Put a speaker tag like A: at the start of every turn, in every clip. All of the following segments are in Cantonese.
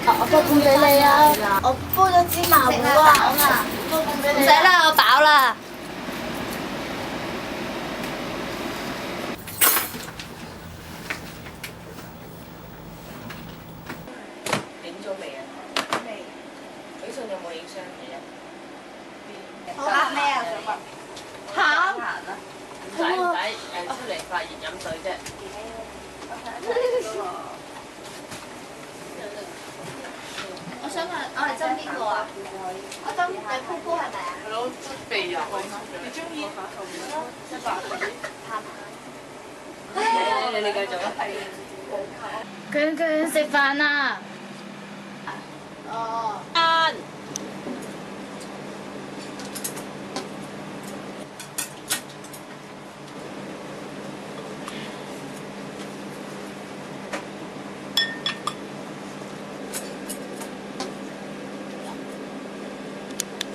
A: 我煲罐俾你啊！我煲咗芝麻糊啊！煲罐俾你。
B: 唔使啦，我飽啦。
C: 影咗未啊？未。喜信有冇影相嘅？
A: 拍咩啊？想問。
C: 行啦。唔使出嚟發熱飲水啫。
A: 我想問，我係斟邊個啊？我斟你鋪鋪係咪啊？
C: 係咯，備油。你中意？你繼續啊。
B: 娟娟食飯啦！
A: 哦。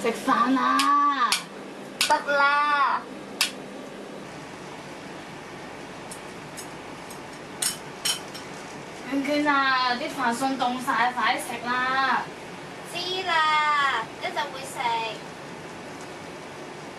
B: 食飯啦！
A: 得啦。
B: 娟娟啊，啲飯餸凍晒，快啲食啦！
A: 知啦，一陣會食。